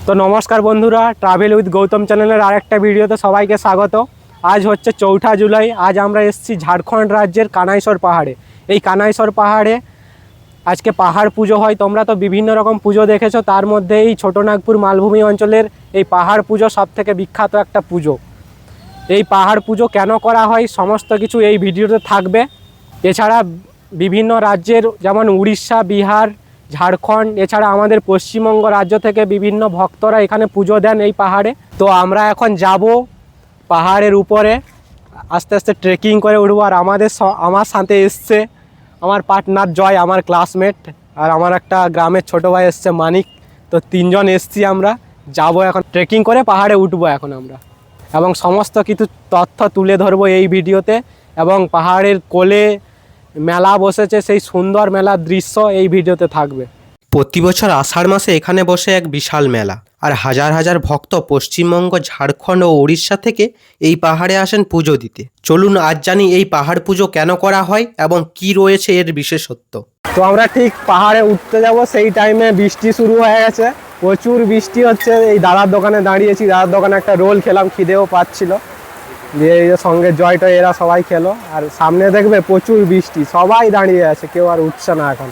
তো নমস্কার বন্ধুরা, ট্রাভেল উইথ গৌতম চ্যানেলের আরেকটা ভিডিওতে সবাইকে স্বাগত। আজ হচ্ছে 4 জুলাই। আজ আমরা এসেছি ঝাড়খণ্ড রাজ্যের কানাইসর পাহাড়ে। এই কানাইসর পাহাড়ে আজকে পাহাড় পুজো হয়। তোমরা তো বিভিন্ন রকম পুজো দেখেছো, তার মধ্যে এই ছোটনাগপুর মালভূমি অঞ্চলের এই পাহাড় পুজো সবথেকে বিখ্যাত একটা পুজো। এই পাহাড় পুজো কেন করা হয় সমস্ত কিছু এই ভিডিওতে থাকবে। এছাড়া বিভিন্ন রাজ্যের যেমন উড়িষ্যা, বিহার, ঝাড়খণ্ড, এছাড়া আমাদের পশ্চিমবঙ্গ রাজ্য থেকে বিভিন্ন ভক্তরা এখানে পুজো দেন এই পাহাড়ে। তো আমরা এখন যাব পাহাড়ের উপরে, আস্তে আস্তে ট্রেকিং করে উঠবো। আর আমার সাথে এসছে আমার পার্টনার জয়, আমার ক্লাসমেট, আর আমার একটা গ্রামের ছোটো ভাই এসছে মানিক। তো 3 জন এসছি, আমরা যাব এখন ট্রেকিং করে পাহাড়ে উঠবো এখন আমরা, এবং সমস্ত কিছু তথ্য তুলে ধরবো এই ভিডিওতে। এবং পাহাড়ের কোলে মেলা বসেছে, সেই সুন্দর মেলার দৃশ্য এই ভিডিওতে থাকবে। প্রতি বছর আষাঢ় মাসে এখানে বসে এক বিশাল মেলা, আর হাজার হাজার ভক্ত পশ্চিমবঙ্গ, ঝাড়খণ্ড ও উড়িষ্যা থেকে এই পাহাড়ে আসেন পুজো দিতে। চলুন আজ জানি এই পাহাড় পুজো কেন করা হয় এবং কি রয়েছে এর বিশেষত্ব। তো আমরা ঠিক পাহাড়ে উঠতে যাব, সেই টাইমে বৃষ্টি শুরু হয়ে গেছে, প্রচুর বৃষ্টি হচ্ছে। এই দাদার দোকানে দাঁড়িয়েছি, দাদার দোকানে একটা রোল খেলাম, খিদেও পাচ্ছিল, দিয়ে এই সঙ্গে জয়টা এরা সবাই খেলো। আর সামনে দেখবে প্রচুর বৃষ্টি, সবাই দাঁড়িয়ে আছে, কেউ আর উঠছে না এখন।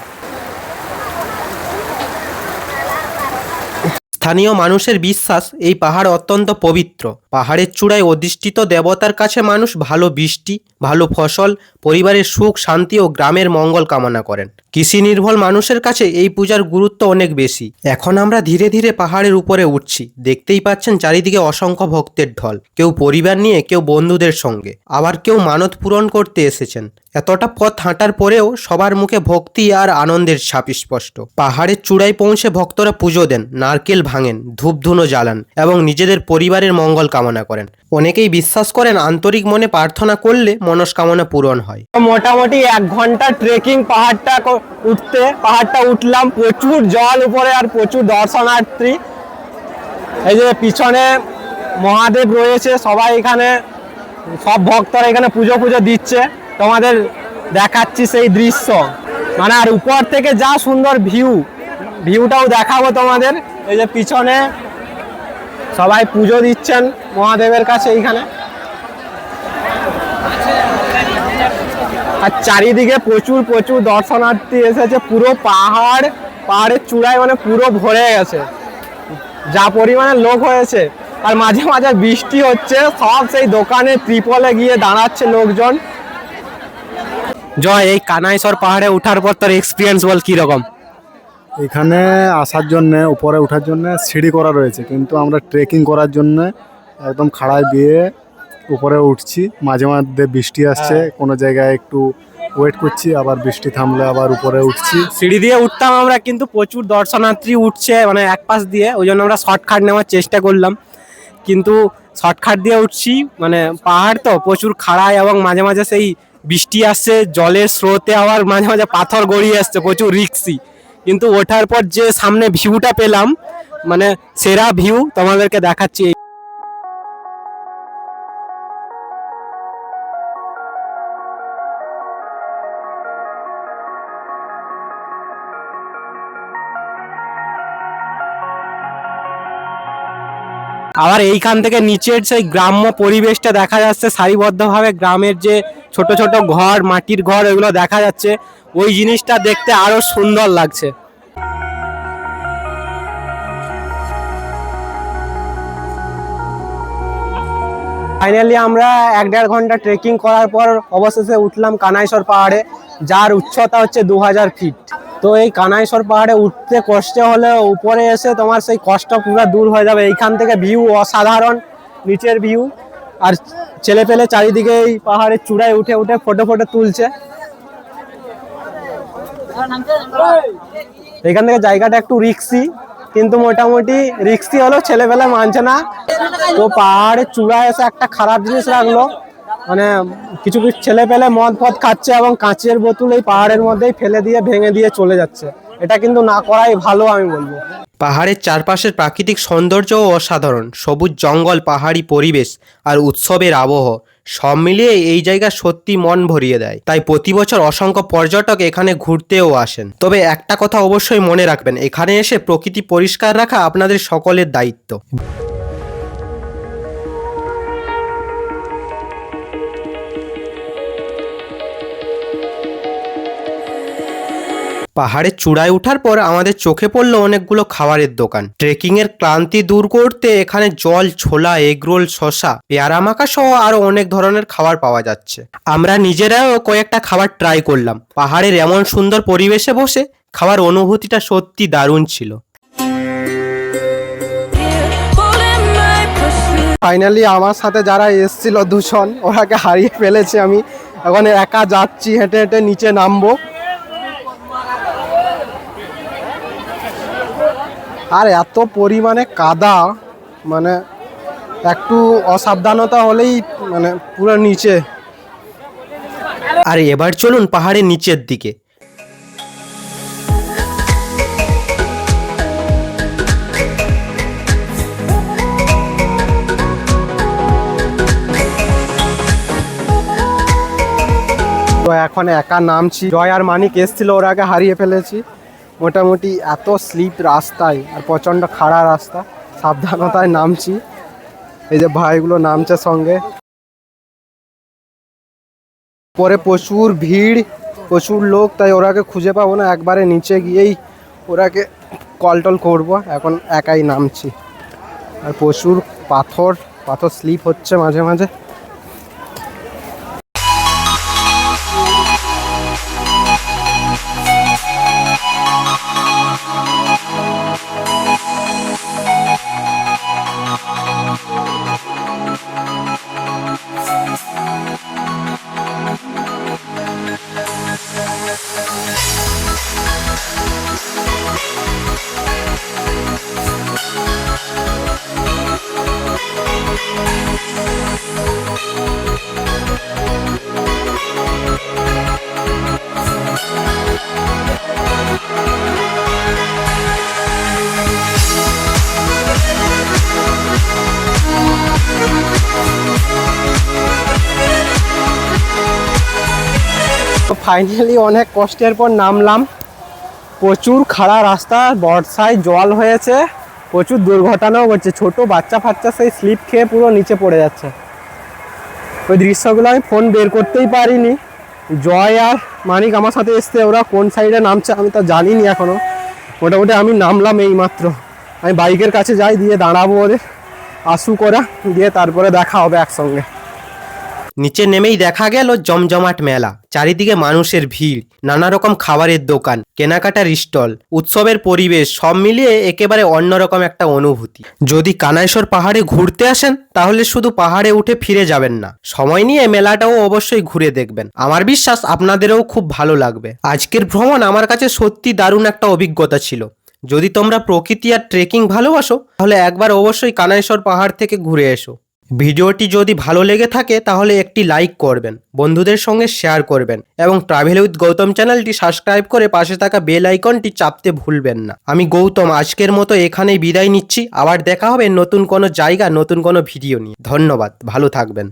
স্থানীয় মানুষের বিশ্বাস এই পাহাড় অত্যন্ত পবিত্র। পাহাড়ের চূড়ায় অধিষ্ঠিত দেবতার কাছে মানুষ ভালো বৃষ্টি, ভালো ফসল, পরিবারের সুখ শান্তি ও গ্রামের মঙ্গল কামনা করেন। কৃষি নির্ভর মানুষের কাছে এই পূজার গুরুত্ব অনেক বেশি। এখন আমরা ধীরে ধীরে পাহাড়ের উপরে উঠছি। দেখতেই পাচ্ছেন চারিদিকে অসংখ্য ভক্তের ঢল, কেউ পরিবার নিয়ে, কেউ বন্ধুদের সঙ্গে, আবার কেউ মানত পূরণ করতে এসেছেন। এতটা পথ হাঁটার পরেও সবার মুখে ভক্তি আর আনন্দের ছাপ স্পষ্ট। পাহাড়ের চূড়ায় পৌঁছে ভক্তরা পুজো দেন, নারকেল ভাঙেন, ধূপধুনো জ্বালান এবং নিজেদের পরিবারের মঙ্গল কামনা করেন। অনেকেই বিশ্বাস করেন আন্তরিক মনে প্রার্থনা করলে মনস্কামনা পূরণ হয়। মোটামুটি 1 ঘন্টা ট্রেকিং পাহাড়টা উঠলাম, প্রচুর জল উপরে আর প্রচুর দর্শনার্থী। এই যে পিছনে মহাদেব রয়েছে, সবাই এখানে, সব ভক্তরা এখানে পুজো দিচ্ছে। তোমাদের দেখাচ্ছি সেই দৃশ্য, মানে আর উপর থেকে যা সুন্দর ভিউটাও দেখাবো তোমাদের। এই যে পিছনে সবাই পুজো দিচ্ছেন মহাদেবের কাছে এইখানে, আর চারিদিকে প্রচুর দর্শনার্থী এসেছে। পুরো পাহাড়ের চূড়ায় মানে পুরো ভরে গেছে, যা পরিমাণে লোক হয়েছে। আর মাঝে মাঝে বৃষ্টি হচ্ছে, সব সেই দোকানে ত্রিপলে গিয়ে দাঁড়াচ্ছে লোকজন। জয়, এই কানাইসর পাহাড়ে ওঠার পর তোর এক্সপিরিয়েন্স বল কিরকম? এখানে আসার জন্য, উপরে ওঠার জন্য সিঁড়ি করা রয়েছে, কিন্তু আমরা ট্রেকিং করার জন্য একদম খাড়ায় দিয়ে উপরে উঠছি। মাঝে মাঝে বৃষ্টি আসছে, কোনো জায়গায় একটু ওয়েট করছি, আবার বৃষ্টি থামলে আবার উপরে উঠছি। সিঁড়ি দিয়ে উঠতাম আমরা, কিন্তু প্রচুর দর্শনার্থী উঠছে মানে এক পাশ দিয়ে, ওই জন্য আমরা শর্টকাট নেওয়ার চেষ্টা করলাম, কিন্তু শর্টকাট দিয়ে উঠছি। মানে পাহাড় তো প্রচুর খাড়ায়, এবং মাঝে মাঝে সেই বৃষ্টি আসছে, জলের স্রোতে আবার মাঝে মাঝে পাথর গড়িয়ে আসছে, প্রচুর রিস্কি। কিন্তু ওঠার পর যে সামনে ভিউটা পেলাম, মানে সেরা ভিউ তোমাদেরকে দেখাচ্ছি। আবার এইখান থেকে নিচের সেই গ্রাম্য পরিবেশটা দেখা যাচ্ছে, সারিবদ্ধভাবে গ্রামের যে ছোট ছোট ঘর, মাটির ঘর, ওইগুলো দেখা যাচ্ছে। ওই জিনিসটা দেখতে আরো সুন্দর লাগছে। ফাইনালি আমরা 1-1.5 ঘন্টা ট্রেকিং করার পর অবশেষে উঠলাম কানাইসর পাহাড়ে, যার উচ্চতা হচ্ছে 2000 ফিট। তো এই কানাইসর পাহাড়ে উঠতে কষ্ট হলে উপরে এসে তোমার সেই কষ্ট পুরো দূর হয়ে যাবে। এইখান থেকে ভিউ অসাধারণ, নিচের ভিউ। আর ছেলে পেলে চারিদিকে এই পাহাড়ের চূড়ায় উঠে ফটো তুলছে। এখান থেকে জায়গাটা একটু রিস্কি, কিন্তু মোটামুটি রিস্কি হলেও ছেলেবেলা মানছে না। তো পাহাড়ের চূড়ায় এসে একটা খারাপ জিনিস লাগলো, মানে কিছু ছেলে পেলে মদ খাচ্ছে এবং কাঁচের বোতল এই পাহাড়ের মধ্যেই ফেলে দিয়ে ভেঙে দিয়ে চলে যাচ্ছে। এটা কিন্তু না করাই ভালো আমি বলবো। পাহাড়ের চারপাশের প্রাকৃতিক সৌন্দর্যও অসাধারণ। সবুজ জঙ্গল, পাহাড়ি পরিবেশ আর উৎসবের আবহ সব মিলিয়ে এই জায়গা সত্যি মন ভরিয়ে দেয়। তাই প্রতি বছর অসংখ্য পর্যটক এখানে ঘুরতেও আসেন। তবে একটা কথা অবশ্যই মনে রাখবেন, এখানে এসে প্রকৃতি পরিষ্কার রাখা আপনাদের সকলের দায়িত্ব। পাহাড়ের চূড়ায় ওঠার পর আমাদের চোখে পড়লো অনেকগুলো খাবারের দোকান। ট্রেকিং এর ক্লান্তি দূর করতে এখানে জল, ছোলা, এগরোল, শসা, পেয়ারা মাখা সহ আরো অনেক ধরনের খাবার পাওয়া যাচ্ছে। আমরা নিজেরাও কয়েকটা খাবার ট্রাই করলাম। পাহাড়ের এমন সুন্দর পরিবেশে বসে খাবার অনুভূতিটা সত্যি দারুণ ছিল। ফাইনালি আমার সাথে যারা এসেছিল দুজন, ওরাকে হারিয়ে ফেলেছি আমি। এখন একা যাচ্ছি, হেঁটে হেঁটে নিচে নামবো। আর এত পরিমাণে কাদা, মানে একটু অসাবধানতা হলেই মানে পুরো নিচে। আর এবার চলুন পাহাড়ের নিচের দিকে। তো এখন একা নামছি। জয় আর মানিক এসছিল, ওরাকে হারিয়ে ফেলেছি। মোটামুটি এত স্লিপ রাস্তায় আর প্রচণ্ড খাড়া রাস্তা, সাবধানতায় নামছি। এই যে ভাইগুলো নামছে সঙ্গে। পরে প্রচুর ভিড়, প্রচুর লোক, তাই ওরাকে খুঁজে পাবো না। একবারে নিচে গিয়েই ওরাকে কল টল করবো। এখন একাই নামছি। আর প্রচুর পাথর স্লিপ হচ্ছে মাঝে মাঝে। তো ফাইনালি অনেক কষ্টের পর নামলাম। প্রচুর খাড়া রাস্তা, বর্ষায় জল হয়েছে, প্রচুর দুর্ঘটনাও ঘটছে। ছোট বাচ্চা ফাচ্চা সেই স্লিপ খেয়ে পুরো নিচে পড়ে যাচ্ছে। ওই দৃশ্যগুলো আমি ফোন বের করতেই পারিনি। জয় আর মানিক আমার সাথে এসছে, ওরা কোন সাইডে নামছে আমি তা জানিনি এখনো। মোটামুটি আমি নামলাম এই মাত্র। আমি বাইকের কাছে যাই, দিয়ে দাঁড়াবো, ওদের আসুক ওরা, দিয়ে তারপরে দেখা হবে একসঙ্গে। নিচে নেমেই দেখা গেল জমজমাট মেলা। চারিদিকে মানুষের ভিড়, নানা রকম খাবারের দোকান, কেনাকাটার স্টল, উৎসবের পরিবেশ, সব মিলিয়ে একেবারে অন্যরকম একটা অনুভূতি। যদি কানাইশর পাহাড়ে ঘুরতে আসেন তাহলে শুধু পাহাড়ে উঠে ফিরে যাবেন না, সময় নিয়ে মেলাটাও অবশ্যই ঘুরে দেখবেন। আমার বিশ্বাস আপনাদেরও খুব ভালো লাগবে। আজকের ভ্রমণ আমার কাছে সত্যি দারুণ একটা অভিজ্ঞতা ছিল। যদি তোমরা প্রকৃতি আর ট্রেকিং ভালোবাসো তাহলে একবার অবশ্যই কানাইশর পাহাড় থেকে ঘুরে এসো। ভিডিওটি যদি ভালো লেগে থাকে তাহলে একটি লাইক করবেন, বন্ধুদের সঙ্গে শেয়ার করবেন এবং ট্রাভেল উইথ গৌতম চ্যানেলটি সাবস্ক্রাইব করে পাশে থাকা বেল আইকনটি চাপতে ভুলবেন না। আমি গৌতম আজকের মতো এখানেই বিদায় নিচ্ছি। আবার দেখা হবে নতুন কোনো জায়গা, নতুন কোনো ভিডিও নিয়ে। ধন্যবাদ, ভালো থাকবেন।